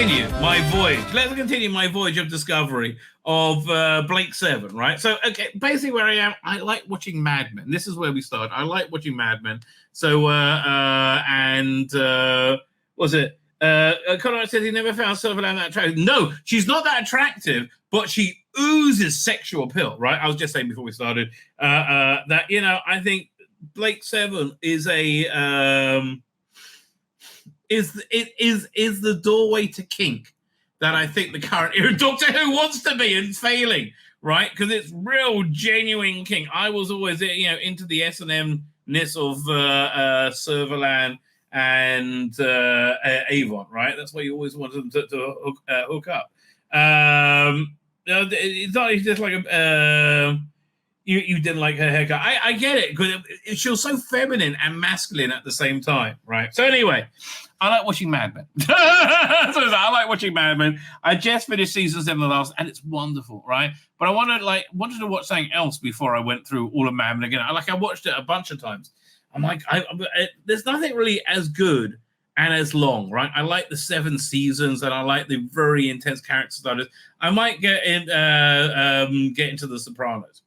continue my voyage. Let's continue my voyage of discovery of Blake 7, right? So, okay, basically where I am, I like watching Mad Men. This is where we start. I like watching Mad Men. So, was it? Conrad says he never found Sutherland that attractive. No, she's not that attractive, but she oozes sexual appeal, right? I was just saying before we started that, you know, I think Blake 7 is a... is the doorway to kink that I think the current era Doctor Who wants to be and failing, right? Because it's real, genuine kink. I was always, you know, into the S&M-ness of Sutherland and Avon, right? That's why you always wanted them to hook up. It's not just like a... You didn't like her haircut. I get it, because she was so feminine and masculine at the same time, right? So anyway, I like watching Mad Men. I like watching Mad Men. I just finished season 7 of the last, and it's wonderful, right? But I wanted to watch something else before I went through all of Mad Men again. I watched it a bunch of times. I'm like, there's nothing really as good and as long, right? I like the 7 seasons, and I like the very intense character studies. I might get into The Sopranos.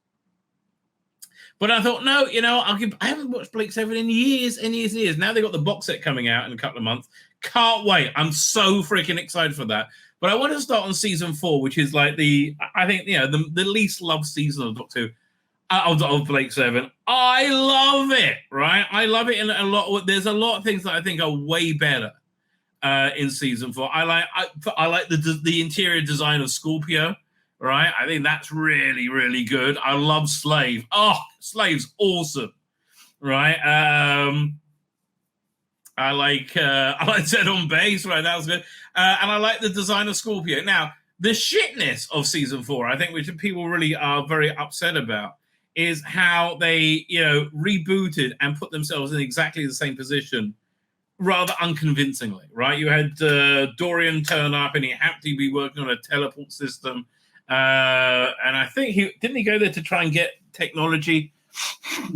But I thought, no, you know, I haven't watched Blake 7 in years and years and years. Now they've got the box set coming out in a couple of months. Can't wait. I'm so freaking excited for that. But I want to start on season 4, which is like I think, you know, the least loved season of Doctor Who, of Blake 7. I love it, right? I love it in a lot. There's a lot of things that I think are way better in season 4. I like the interior design of Scorpio. Right, I think that's really, really good. I love Slave. Oh, Slave's awesome. Right, I like Zed on Base. Right, that was good. And I like the design of Scorpio. Now, the shitness of season 4, I think, which people really are very upset about, is how they, you know, rebooted and put themselves in exactly the same position, rather unconvincingly. Right, you had Dorian turn up, and he happened to be working on a teleport system. And I think he go there to try and get technology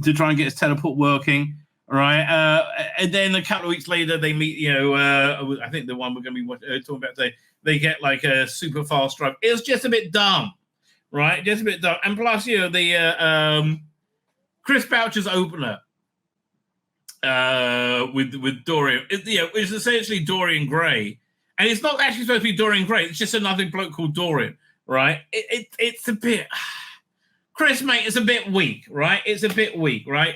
to try and get his teleport working, right? And then a couple of weeks later, they meet. You know, I think the one we're going to be talking about today, they get like a super fast drive. It was just a bit dumb, right? Just a bit dumb. And plus, you know, the Chris Boucher's opener with Dorian, it's essentially Dorian Gray, and it's not actually supposed to be Dorian Gray. It's just another bloke called Dorian. Right, it's a bit, Chris, mate. It's a bit weak, right? It's a bit weak, right?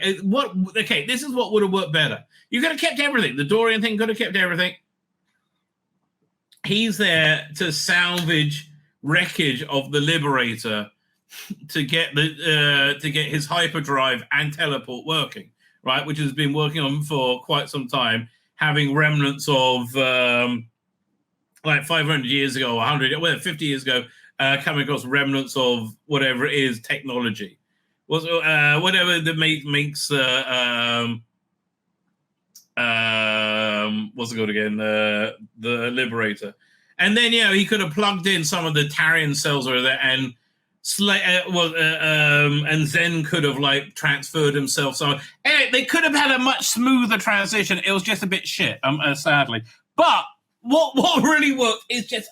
Okay, this is what would have worked better. You could have kept everything. The Dorian thing could have kept everything. He's there to salvage wreckage of the Liberator to get his hyperdrive and teleport working, right? Which has been working on for quite some time, having remnants of like 500 years ago, 50 years ago. Coming across remnants of whatever it is, technology, whatever that makes what's it called again? The Liberator, and then he could have plugged in some of the Tarian cells over there, and and Zen could have like transferred himself. So anyway, they could have had a much smoother transition. It was just a bit shit, sadly. But what really worked is just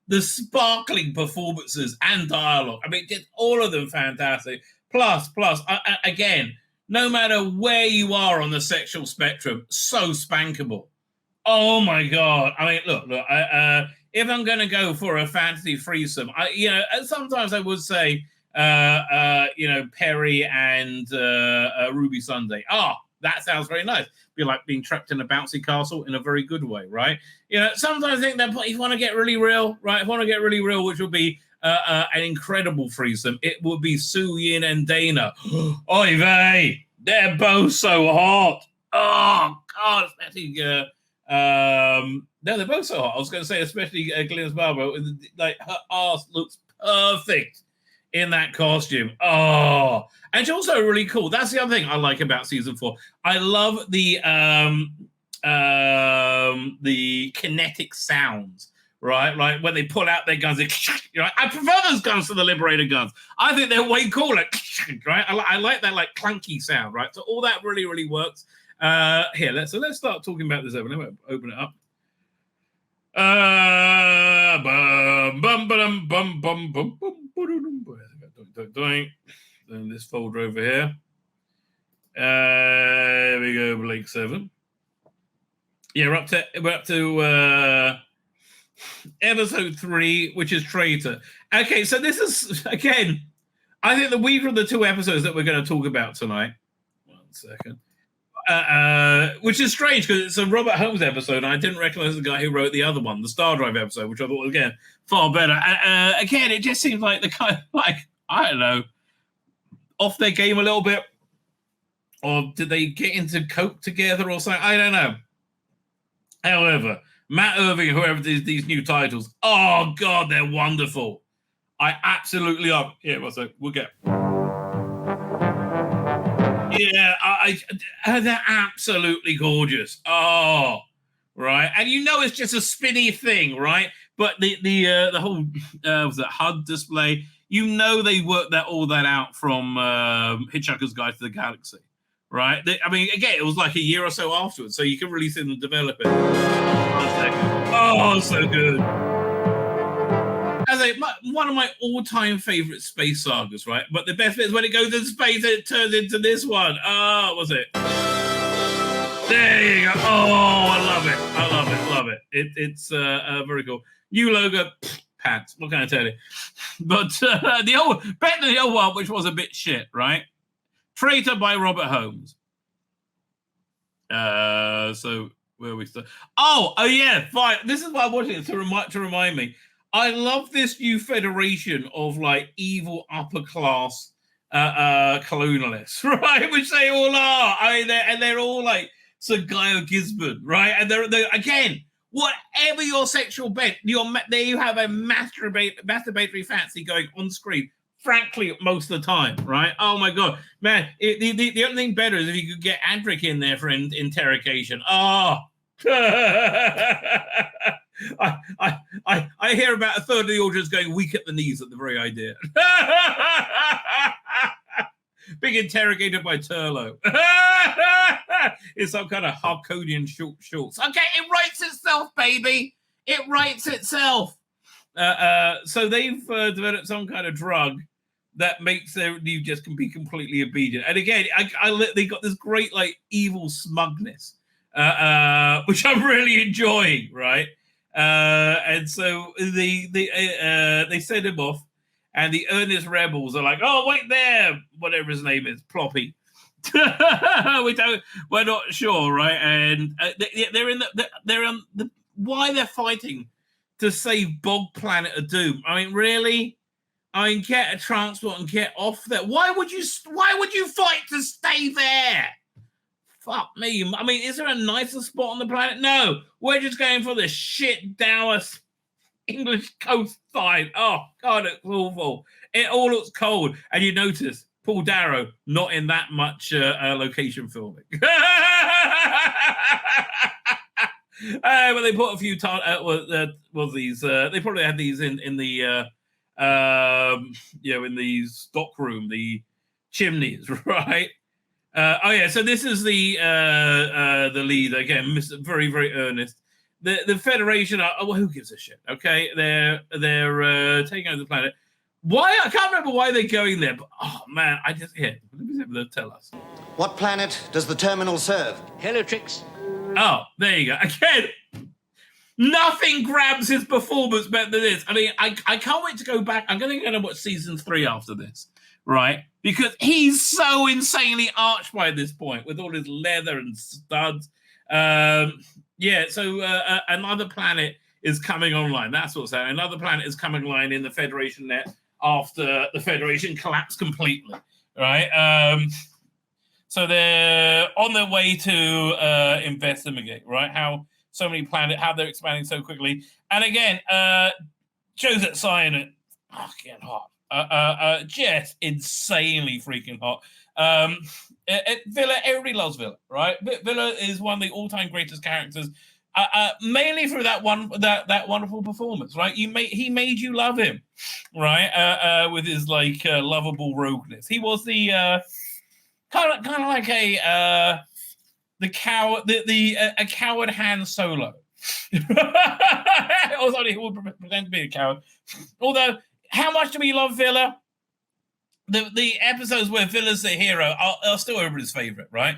the sparkling performances and dialogue. I mean, just all of them fantastic. Plus, again, no matter where you are on the sexual spectrum, so spankable. Oh my God! I mean, look. If I'm going to go for a fantasy threesome, sometimes I would say, Perry and Ruby Sunday. That sounds very nice. Be like being trapped in a bouncy castle in a very good way, right? Sometimes I think that if you want to get really real, right? If you want to get really real, which would be an incredible threesome, it would be Su Yin and Dana. Oy vey, they're both so hot. Oh God, especially no, they're both so hot. I was going to say, especially Glynis Barber, like her ass looks perfect in that costume. Oh, and she's also really cool. That's the other thing I like about season 4. I love the kinetic sounds, right? Like when they pull out their guns, right? I prefer those guns to the Liberator guns. I think they're way cooler, right? I like that like clunky sound, right? So all that really, really works. Let's start talking about this. Let me open it up. Bum, bum, bum, bum, bum, bum, bum. Then this folder over here. Here we go, Blake 7. Yeah, we're up to episode 3, which is Traitor. Okay, so this is again, I think the weaker of the 2 episodes that we're going to talk about tonight. 1 second. Which is strange because it's a Robert Holmes episode, and I didn't recognize the guy who wrote the other one, the Stardrive episode, which I thought was again far better. Again, it just seems like the kind of like, I don't know, off their game a little bit, or did they get into coke together or something? I don't know. However, Matt Irving, whoever did these new titles, oh god, they're wonderful. I absolutely love. Yeah, what's that? We'll get. Yeah, they're absolutely gorgeous. Oh, right, and you know it's just a spinny thing, right? But the whole was that HUD display. You know they worked all that out from Hitchhiker's Guide to the Galaxy, right? I mean, again, it was like a year or so afterwards, so you can really see them develop it. Oh, so good. One of my all-time favorite space sagas, right? But the best bit is when it goes into space and it turns into this one. Oh, what was it? There you go. Oh, I love it. Love it. It's very cool. New logo, pants. What can I tell you? But better than the old one, which was a bit shit, right? Traitor by Robert Holmes. So where are we start? Oh yeah, fine. This is why I wanted it to remind me. I love this new federation of like evil upper class colonialists, right? Which they all are. I mean, they're all like Sir Guy Gisborne, right? And they're again, whatever your sexual bent, there you have a masturbatory fancy going on screen. Frankly, most of the time, right? Oh my god, man! The only thing better is if you could get Andric in there for interrogation. Oh. I hear about a third of the audience going weak at the knees at the very idea. Big interrogated by Turlo. It's some kind of Harkonian shorts. Okay, it writes itself, baby. It writes itself. So they've developed some kind of drug that makes you just can be completely obedient. And again, they got this great like evil smugness, which I'm really enjoying, right? And so they send him off, and the earnest rebels are like, "Oh, wait there, whatever his name is, Ploppy." We're not sure, right? And they're on why they're fighting to save Bog Planet of Doom. I mean, really? I mean, get a transport and get off there. Why would you fight to stay there? Fuck me. I mean, is there a nicer spot on the planet? No, we're just going for the shit dour English coastline. Oh, God, it's awful. It all looks cold. And you notice Paul Darrow not in that much location filming. But they put a few these. They probably had these in the in the stock room, the chimneys, right? So this is the leader again, Mr. Very, very earnest. The Federation are who gives a shit? Okay, they're taking over the planet. Why? I can't remember why they're going there, but oh man, they'll tell us. What planet does the terminal serve? Heliotrix. Oh, there you go. Again, nothing grabs his performance better than this. I mean, I can't wait to go back. I'm going to watch season 3 after this, right? Because he's so insanely arched by this point with all his leather and studs. So another planet is coming online. That's what's happening. Another planet is coming online in the Federation net after the Federation collapsed completely, right? So they're on their way to investigate, right? How so many planets, how they're expanding so quickly. And again, Joseph Cyanide, getting hot. Just insanely freaking hot. Villa, everybody loves Villa, right? Villa is one of the all-time greatest characters, mainly through that wonderful performance, right? He made you love him, right? With his like lovable rogueness. He was the kind of like a coward Han Solo, Although he will pretend to be a coward. Although, how much do we love Villa? The episodes where Villa's the hero are still everybody's favorite, right?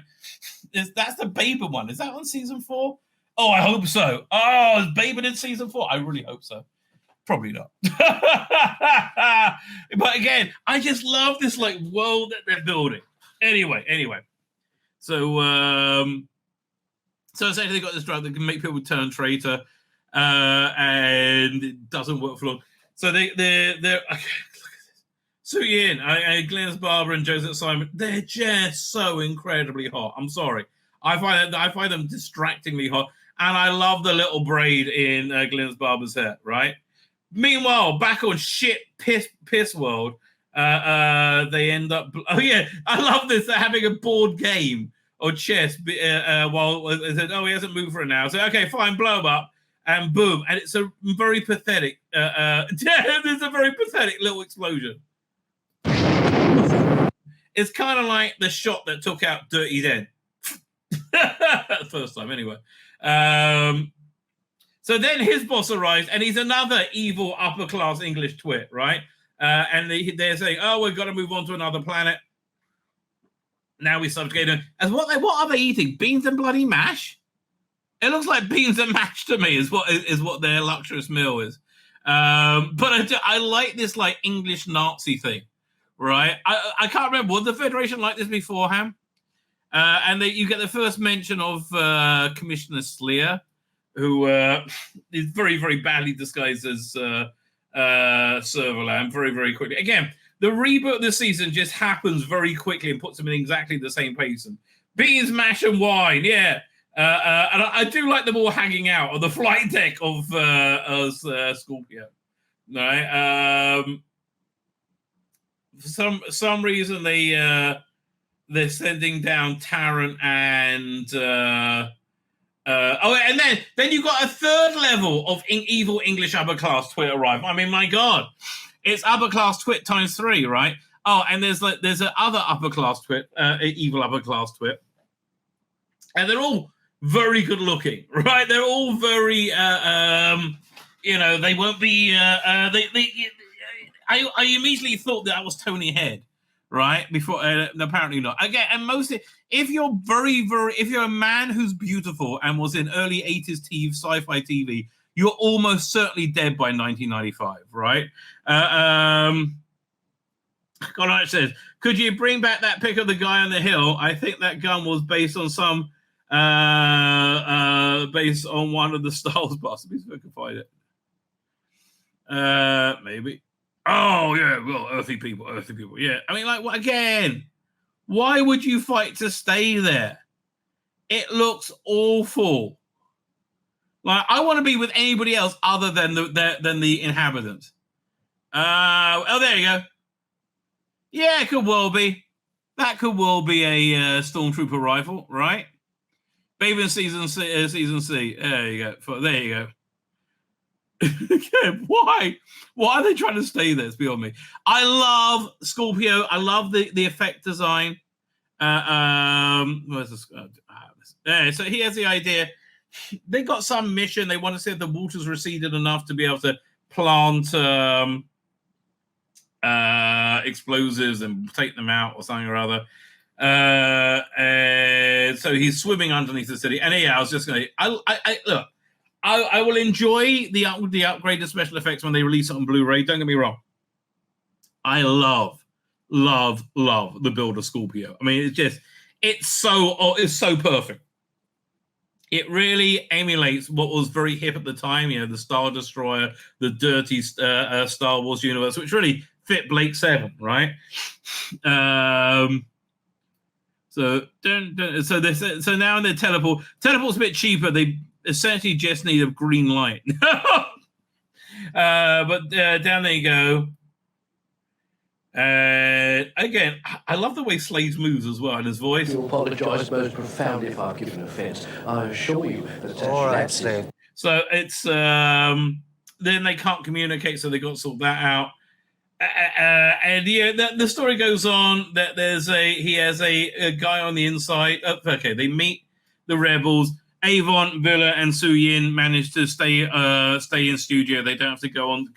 That's the Baber one. Is that on season 4? Oh, I hope so. Oh, is Baber in season 4? I really hope so. Probably not. But again, I just love this like world that they're building. Anyway. So essentially they got this drug that can make people turn traitor, and it doesn't work for long. So they're okay. Su Yin, Glynis Barber and Joseph Simon, they're just so incredibly hot. I'm sorry. I find them distractingly hot. And I love the little braid in Glynis Barber's hair, right? Meanwhile, back on shit piss world, they end up... Oh, yeah, I love this. They're having a board game or chess while they said, oh, he hasn't moved for an hour. So, okay, fine, blow him up. And boom. And it's a very pathetic... there's a very pathetic little explosion. It's kind of like the shot that took out Dirty Den. First time, anyway. So then his boss arrives, and he's another evil upper-class English twit, right? And they're saying, oh, we've got to move on to another planet. Now we subjugate them. And what are they eating? Beans and bloody mash? It looks like beans and mash to me is what their luxurious meal is. But I like this like English Nazi thing. Right, I can't remember. Was the Federation like this beforehand? And you get the first mention of Commissioner Sleer, who is very, very badly disguised as Servalan very, very quickly. Again, the reboot of the season just happens very quickly and puts them in exactly the same pace. And beans, mash, and wine, yeah. And I do like them all hanging out on the flight deck of Scorpio. Right. For some reason they're sending down Tarrant and and then you got a third level of evil English upper class twit arrive. I mean, my God, it's upper class twit times 3, right? Oh, and there's an other upper class twit, evil upper class twit, and they're all very good looking, right? They're all very they won't be I immediately thought that was Tony Head, right? Before apparently not. Again, and mostly if you're if you're a man who's beautiful and was in early 80s TV, sci-fi TV, you're almost certainly dead by 1995, right? Conrad says, could you bring back that pic of the guy on the hill? I think that gun was based on based on one of the Styles busts. If I can find it. Maybe. Oh, yeah, well, earthy people. Yeah. I mean, like, again, why would you fight to stay there? It looks awful. Like, I want to be with anybody else other than the inhabitants. Oh, there you go. Yeah, it could well be. That could well be a stormtrooper rifle, right? Baby in season C. There you go. There you go. Why are they trying to stay there? It's beyond me. I love Scorpio. I love the effect design. Where's this? So he has the idea. They got some mission. They want to see if the water's receded enough to be able to plant explosives and take them out or something or other. And so he's swimming underneath the city. And yeah, I was just going to. Look. I will enjoy the upgraded special effects when they release it on Blu-ray. Don't get me wrong. I love the build of Scorpio. I mean, it's so perfect. It really emulates what was very hip at the time. You know, the Star Destroyer, the dirty Star Wars universe, which really fit Blake 7, right? So now in their teleport's a bit cheaper. They essentially just need a green light. But down there you go. Again, I love the way Slade's moves as well, and his voice. I apologise most profoundly if I've given offence. I assure you that all right, Slade. So it's then they can't communicate, so they got to sort that out. And yeah, the story goes on that he has a guy on the inside. Okay, they meet the rebels. Avon, Villa, and Su Yin manage to stay in studio. They don't have to go on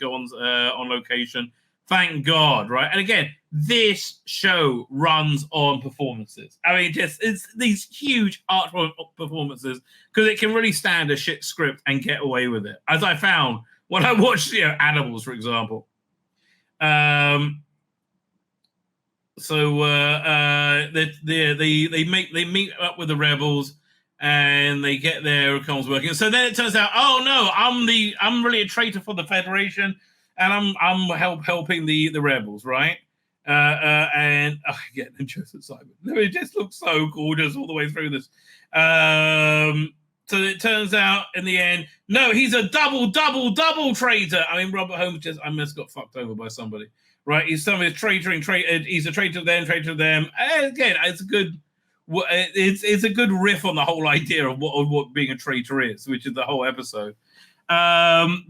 location. Thank God, right? And again, this show runs on performances. I mean, it's these huge art performances because it can really stand a shit script and get away with it. As I found when I watched, Animals, for example. So they meet up with the rebels. And they get there, it comes working. So then it turns out, oh no, I'm really a traitor for the Federation, and I'm helping the rebels, right? And again, Joseph Simon. It just looks so gorgeous all the way through this. So it turns out in the end, no, he's a double traitor. I mean, Robert Holmes I must got fucked over by somebody, right? He's somebody traitoring. He's a traitor to them. And again, it's a good. It's a good riff on the whole idea of what being a traitor is, which is the whole episode. Then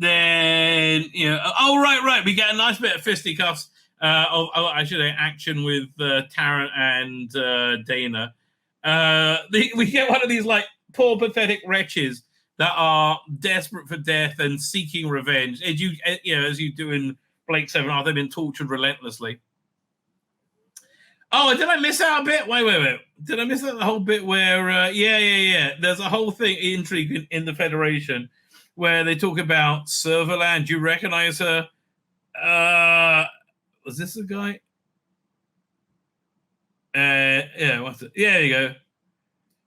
right, we get a nice bit of fisticuffs. I should say action with Tarrant and Dana. We get one of these like poor pathetic wretches that are desperate for death and seeking revenge. As you do in Blake 7, they've been tortured relentlessly. Oh, did I miss out a bit? Wait. Did I miss out the whole bit where, there's a whole thing, intrigue in the Federation where they talk about Serverland. Do you recognize her? Was this the guy? What's it? Yeah, there you go.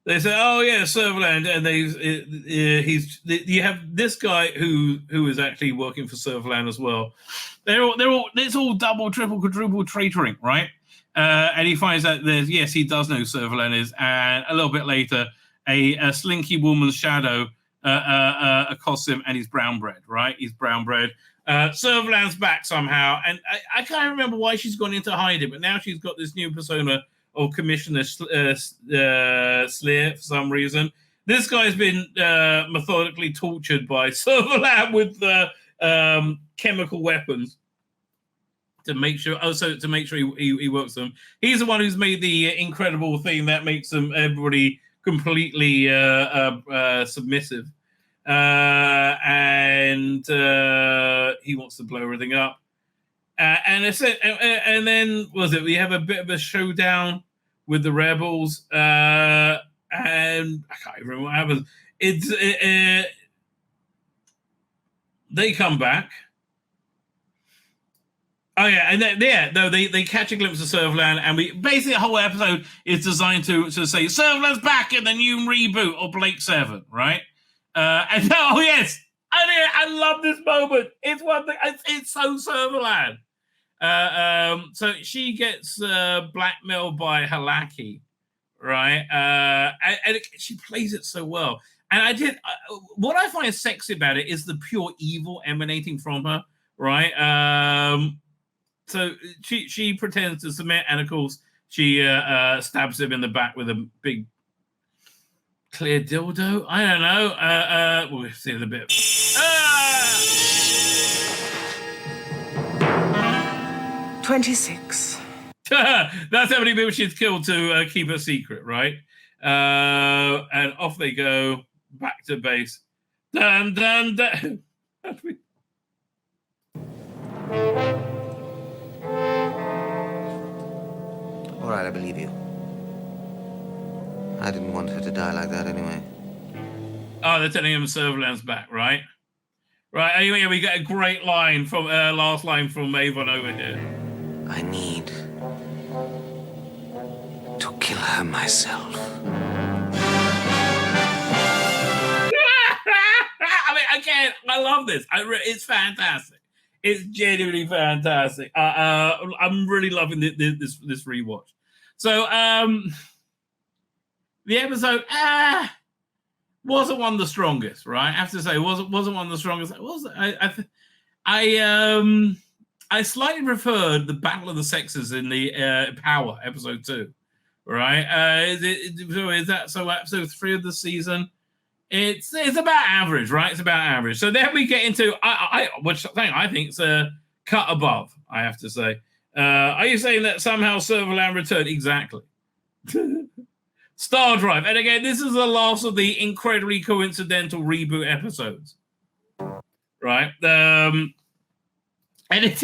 They say, oh, yeah, Serverland. And you have this guy who is actually working for Serverland as well. It's all double, triple, quadruple traitoring, right? And he finds out he does know who Serverland is. And a little bit later, a slinky woman's shadow accosts him, and he's brown bread, right? He's brown bread. Serverland's back somehow. And I can't remember why she's gone into hiding, but now she's got this new persona of Commissioner Sleer for some reason. This guy's been methodically tortured by Serverland with chemical weapons. To make sure he works them. He's the one who's made the incredible thing that makes everybody completely submissive, and he wants to blow everything up. And then we have a bit of a showdown with the rebels, and I can't even remember what happens. They come back. Oh yeah, and they catch a glimpse of Serverland, and basically the whole episode is designed to say Serverland's back in the new reboot of Blake 7, right? And yes, I love this moment. It's one thing. It's so Serverland. So she gets blackmailed by Halaki, right? And she plays it so well. And what I find sexy about it is the pure evil emanating from her, right? So she pretends to submit, and of course she stabs him in the back with a big clear dildo. I don't know. We'll see in a bit. 26. That's how many people she's killed to keep her secret, right? And off they go back to base. Dun dun dun. All right, I believe you. I didn't want her to die like that anyway. Oh, they're telling him Serverland's back, right? Right, anyway, we get a great line from last line from Avon over here. I need to kill her myself. I mean, again, I love this. It's fantastic. It's genuinely fantastic. I'm really loving this rewatch. So, the episode wasn't one of the strongest, right? I have to say, wasn't one of the strongest. I slightly preferred the Battle of the Sexes in the Power episode 2, right? Is that so? Episode 3 of the season. It's about average, right? It's about average. So then we get into which thing I think is a cut above. I have to say. Are you saying that somehow Serverland returned? Exactly. Stardrive. And again, this is the last of the incredibly coincidental reboot episodes. Right? And it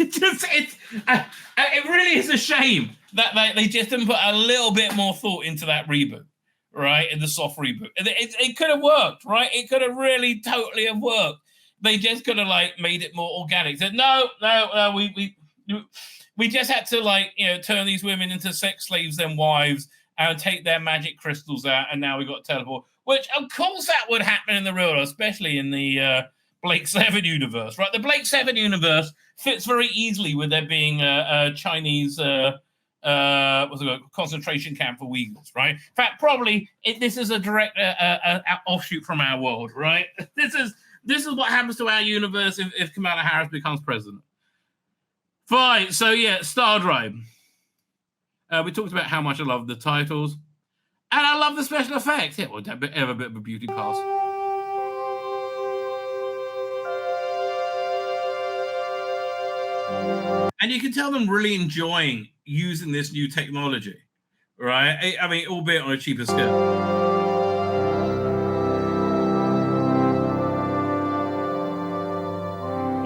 really is a shame that they just didn't put a little bit more thought into that reboot, right? In the soft reboot. It could have worked, right? It could have really totally have worked. They just could have like made it more organic. Said, no, we just had to like, you know, turn these women into sex slaves and wives and take their magic crystals out, and now we got teleport. Which, of course, that would happen in the real world, especially in the Blake 7 universe, right? The Blake 7 universe fits very easily with there being a Chinese concentration camp for Uyghurs, right? In fact, probably this is a direct offshoot from our world, right? This is what happens to our universe if Kamala Harris becomes president. Fine. So yeah, Stardrive. We talked about how much I love the titles, and I love the special effects. Yeah, well, have a bit of a beauty pass. And you can tell them really enjoying using this new technology, right? I mean, albeit on a cheaper scale.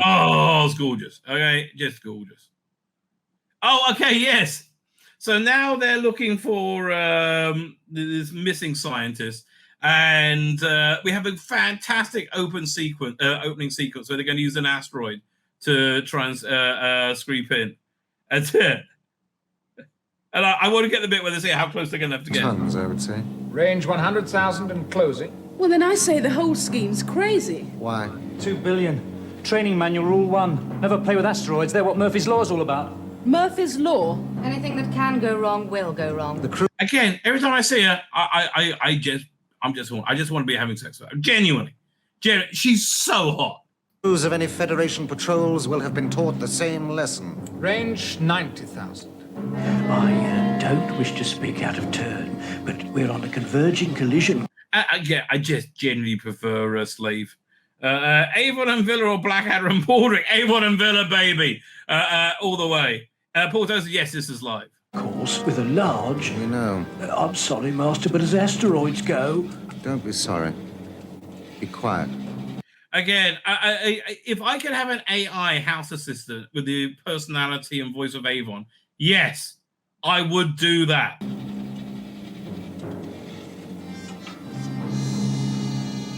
Oh, it's gorgeous. Okay, just gorgeous. Oh, okay, yes. So now they're looking for this missing scientist, and we have a fantastic opening sequence where they're going to use an asteroid to try and screep in. And I want to get the bit where they say how close they're going to have to get. Tons, I would say. Range 100,000 and closing. Well, then I say the whole scheme's crazy. Why? 2 billion. Training manual, rule 1. Never play with asteroids. They're what Murphy's Law is all about. Murphy's Law? Anything that can go wrong will go wrong. The crew. Again, every time I see her, I just want to be having sex with her. Genuinely. She's so hot. Crews of any Federation patrols will have been taught the same lesson. Range 90,000. I don't wish to speak out of turn, but we're on a converging collision. I just genuinely prefer a slave. Avon and Villa or Blackadder and Baldrick. Avon and Villa, baby. All the way. Porto says, yes, this is live. Of course, with a large... We know. I'm sorry, Master, but as asteroids go... Don't be sorry. Be quiet. Again, if I could have an AI house assistant with the personality and voice of Avon, yes, I would do that.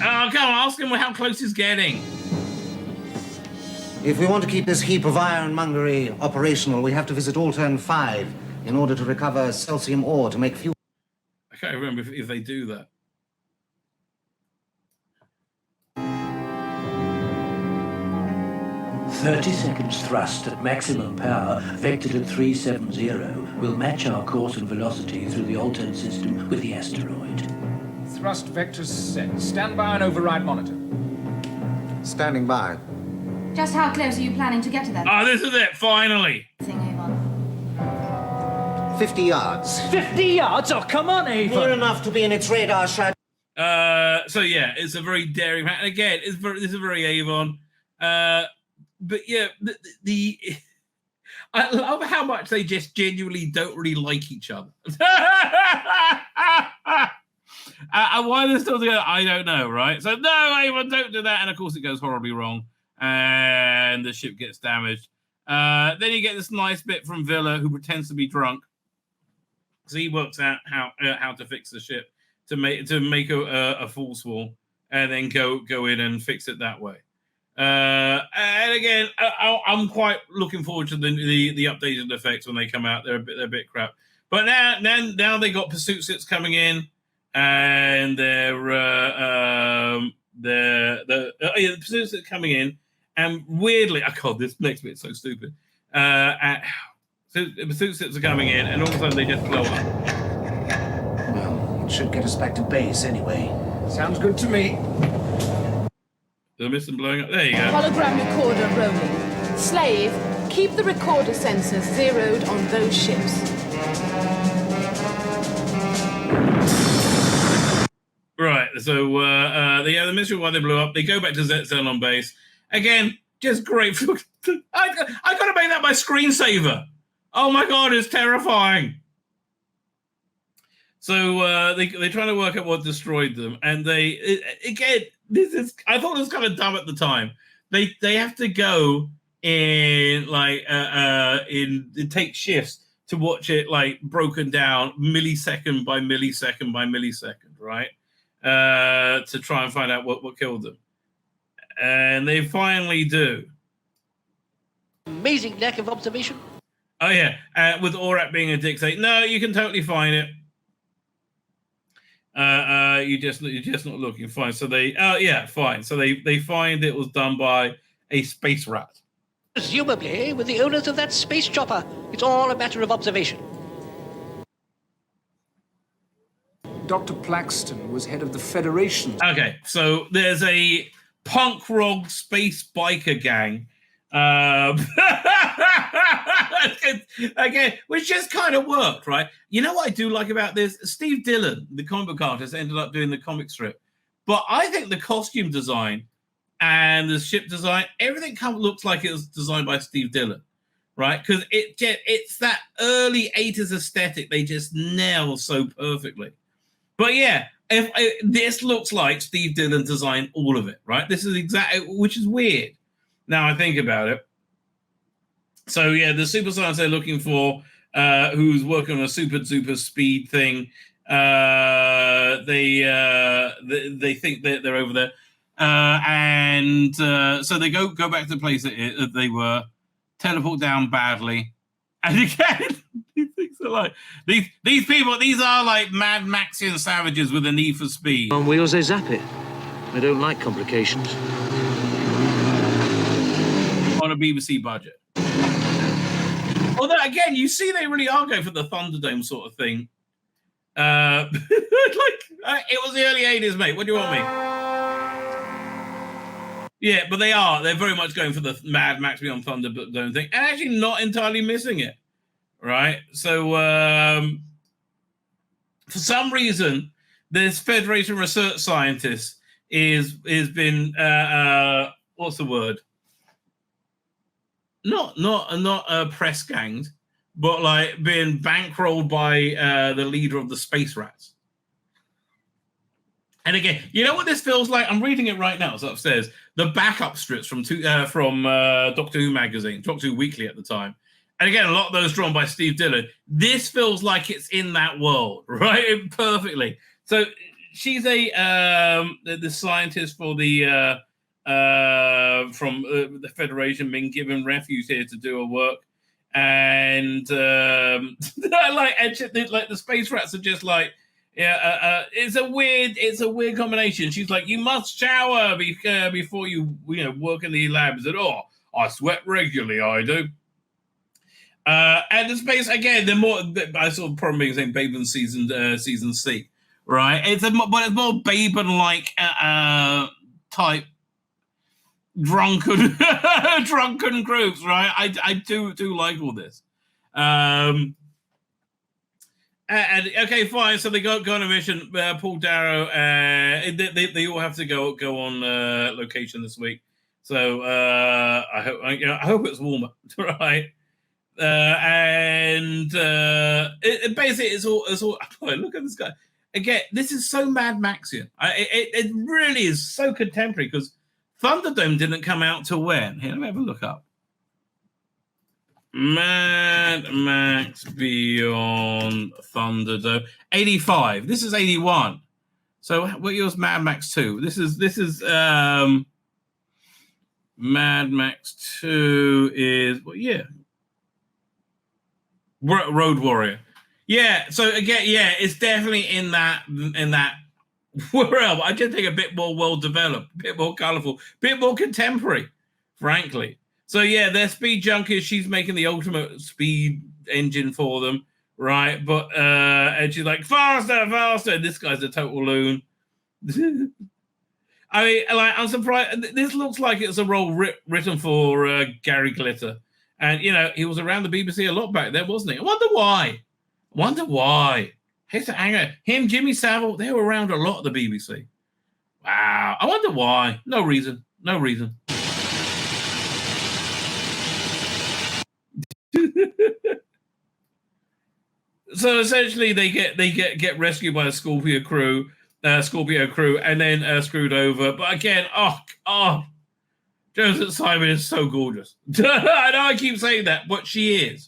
Oh, come on, ask him how close he's getting. If we want to keep this heap of ironmongery operational, we have to visit Alturn 5 in order to recover calcium ore to make fuel. I can't remember if they do that. "30 seconds thrust at maximum power, vectored at 370, will match our course and velocity through the Alturn system with the asteroid." Thrust vectors set. Stand by and override monitor. Standing by. Just how close are you planning to get to that Oh, this is it, finally. thing, Avon? 50 yards. 50 yards? Oh, come on, Ava! Near enough to be in its radar shadow. So yeah, it's a very daring man. And again, this is very Avon. But yeah, I love how much they just genuinely don't really like each other. Why they're still together, I don't know, right? So no, Avon, don't do that. And of course, it goes horribly wrong, and the ship gets damaged. Then you get this nice bit from Villa, who pretends to be drunk, so he works out how to fix the ship to make a false wall, and then go in and fix it that way. And again, I'm quite looking forward to the updated effects when they come out. They're a bit crap, but now they got pursuit ships coming in, and the pursuit ships coming in, and weirdly, God, this next bit's so stupid. So the pursuit ships are coming in, and all of a sudden they just blow up. Well, it should get us back to base anyway. Sounds good to me. Did I miss them blowing up? There you go. Hologram recorder rolling. Slave, keep the recorder sensors zeroed on those ships. Right, so the mystery why they blew up. They go back to Zetzel on base. Again, just great. I gotta make that my screensaver. Oh my God, it's terrifying. So they're trying to work out what destroyed them, and again, I thought this was kind of dumb at the time. They have to go in take shifts to watch it like broken down millisecond by millisecond by millisecond, right? To try and find out what killed them, and they finally do. Amazing lack of observation. Oh yeah, with Aurat being a dick, say no, you can totally find it. You're just not looking. Fine. So fine. So they find it was done by a space rat. Presumably with the owners of that space chopper. It's all a matter of observation. Dr. Plaxton was head of the Federation. Okay, so there's a punk rock space biker gang. Again, which just kind of worked, right? You know what I do like about this? Steve Dillon, the comic book artist, ended up doing the comic strip. But I think the costume design and the ship design, everything kind of looks like it was designed by Steve Dillon, right? Because it's that early 80s aesthetic they just nail so perfectly. But yeah, this looks like Steve Dillon designed all of it, right? This is which is weird. Now I think about it. So yeah, the super science they're looking for, who's working on a super duper speed thing. They think that they're over there, and so they go back to the place that they were, teleport down badly, and again these things are like these people. These are like Mad Maxian savages with a need for speed. On wheels, they zap it. They don't like complications. On a BBC budget. Although, again, you see they really are going for the Thunderdome sort of thing. It was the early 80s, mate. What do you want me? Yeah, but they are. They're very much going for the Mad Max Beyond Thunderdome thing. And actually not entirely missing it. Right? So, for some reason, this Federation research scientist is been, what's the word? Not press ganged, but like being bankrolled by the leader of the space rats. And again, you know what this feels like? I'm reading it right now. It's upstairs. The backup strips from Doctor Who magazine, Doctor Who Weekly at the time. And again, a lot of those drawn by Steve Dillon. This feels like it's in that world, right? Perfectly. So she's the scientist for the from the Federation, being given refuge here to do her work, and like the space rats are just like, it's a weird combination. She's like, you must shower before you work in the labs at all. I sweat regularly, I do. And the space again, I saw the problem being saying Baben season C, right? But it's more Baben like type drunken groups, right? I do like all this. And okay, fine. So they go on a mission. Paul Darrow, they all have to go on location this week. So I hope it's warmer, right? And it basically it's all. Oh, look at this guy again. This is so Mad Maxian. It really is so contemporary because Thunderdome didn't come out till when? Here, let me have a look up. Mad Max Beyond Thunderdome, 85. This is 81. So what year was Mad Max 2? This is Mad Max 2 is what year? Road Warrior. Yeah. So again, yeah, it's definitely in that world. I just think a bit more well developed, a bit more colorful, a bit more contemporary, frankly. So yeah, they're speed junkies. She's making the ultimate speed engine for them, right? But and she's like, faster. This guy's a total loon. I mean, like, I'm surprised. This looks like it's a role written for Gary Glitter. And, he was around the BBC a lot back then, wasn't he? I wonder why. Hang on. Him, Jimmy Savile, they were around a lot at the BBC. Wow. I wonder why. No reason. So essentially, they get rescued by a Scorpio crew, and then screwed over. But again, Joseph Simon is so gorgeous. I know I keep saying that, but she is.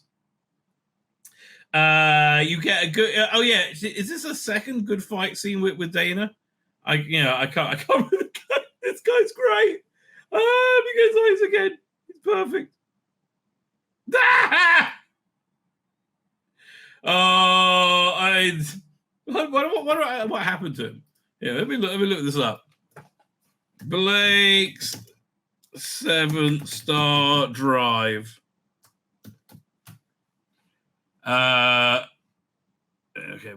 You get a good. Is this a second good fight scene with Dana? I can't. This guy's great. He gets eyes again. He's perfect. What happened to him? Yeah, let me look this up. Blake's 7-star drive. Okay,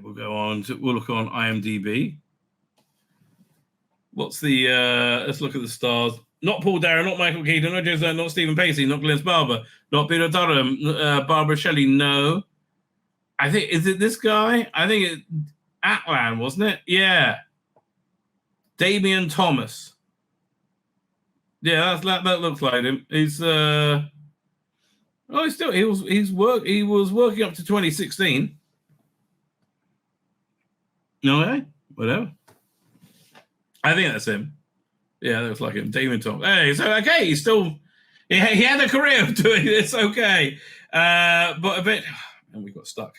we'll go on. We'll look on IMDb. What's the? Let's look at the stars. Not Paul Dara, not Michael Keaton, not James Gunn, not Stephen Pacey, not Glenn Barber, not Peter Durham, Barbara Shelley. No, I think is it this guy? I think it Atlan, wasn't it? Yeah, Damian Thomas. Yeah, that looks like him. He's he was working up to 2016. Okay, whatever. I think that's him. Yeah, that looks like him. Damon Tom. Hey, so okay, he's still he had a career of doing this, okay. But a bit and we got stuck.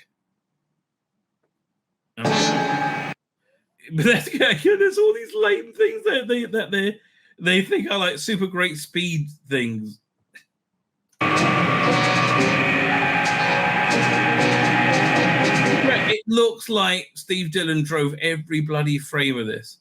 But that's there's all these lame things that they think are like super great speed things. It looks like Steve Dillon drove every bloody frame of this.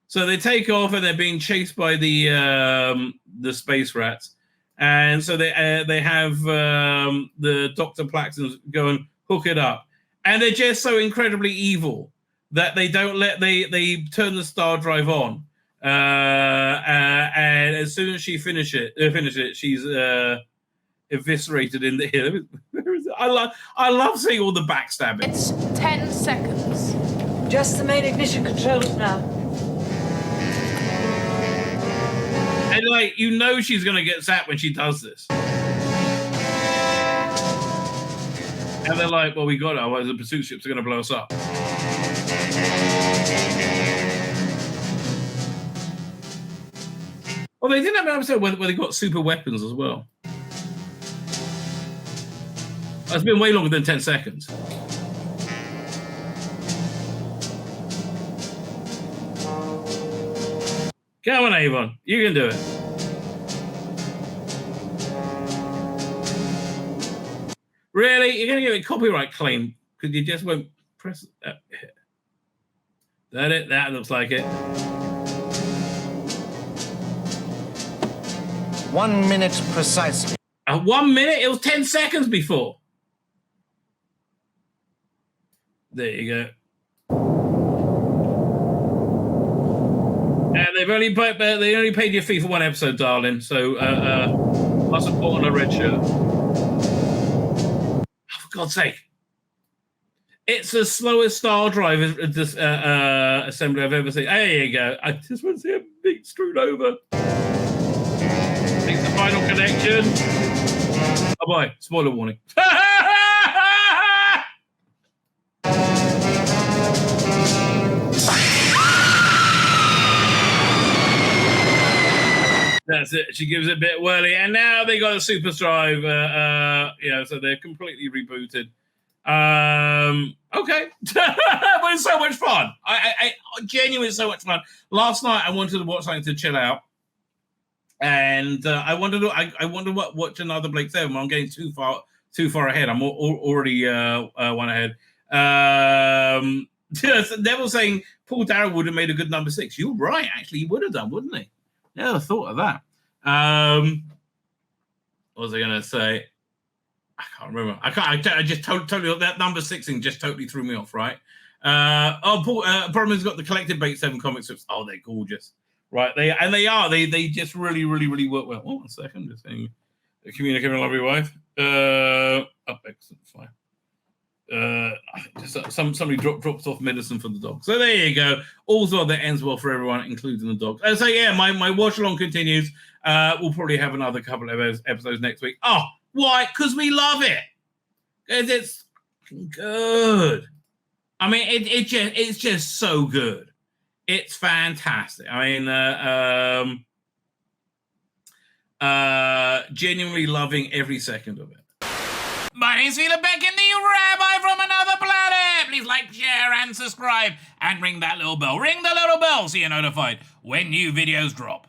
So they take off and they're being chased by the space rats, and so they have the Dr. Plaxtons go and hook it up, and they're just so incredibly evil that they don't let they turn the star drive on, and as soon as she finish it, she's eviscerated in the hill. I love seeing all the backstabbing. It's 10 seconds. Just the main ignition controls now. And she's gonna get zapped when she does this. And they're like, well, we got it, otherwise the pursuit ships are gonna blow us up. Well, they did have an episode where they got super weapons as well. It's been way longer than 10 seconds. Come on, Avon. You can do it. Really? You're going to give it a copyright claim because you just won't press that. That it? That looks like it. 1 minute precisely. 1 minute? It was 10 seconds before. There you go. And they only paid your fee for one episode, darling. So I support on a red shirt. Oh, for God's sake! It's the slowest star drive assembly I've ever seen. There you go. I just want to see him being screwed over. Make the final connection. Oh boy! Spoiler warning. That's it. She gives it a bit whirly, and now they got a super drive. So they're completely rebooted. Okay, but it's so much fun. I genuinely so much fun. Last night I wanted to watch something to chill out, and I wanted to watch another Blake 7. I'm getting too far ahead. I'm already one ahead. Neville saying Paul Darrell would have made a good number 6. You're right. Actually, he would have done, wouldn't he? Never thought of that. What was I going to say? I can't remember. I just totally that number 6 thing just totally threw me off. Right? Paul. Problem has got the collected Blake 7 comic strips. Oh, they're gorgeous. Right? They just really work well. Oh, 1 second. Just saying. Communicating with lovely wife. Excellent. Fine. Somebody drops off medicine for the dog. So there you go. All's well that ends well for everyone, including the dog. So yeah, my watch along continues. We'll probably have another couple of episodes next week. Oh, why? Because we love it. fucking good. I mean, it's just so good. It's fantastic. I mean, genuinely loving every second of it. My name's Tzvi Lebetkin, the Rabbi from another planet. Please like, share, and subscribe, and ring that little bell. Ring the little bell so you're notified when new videos drop.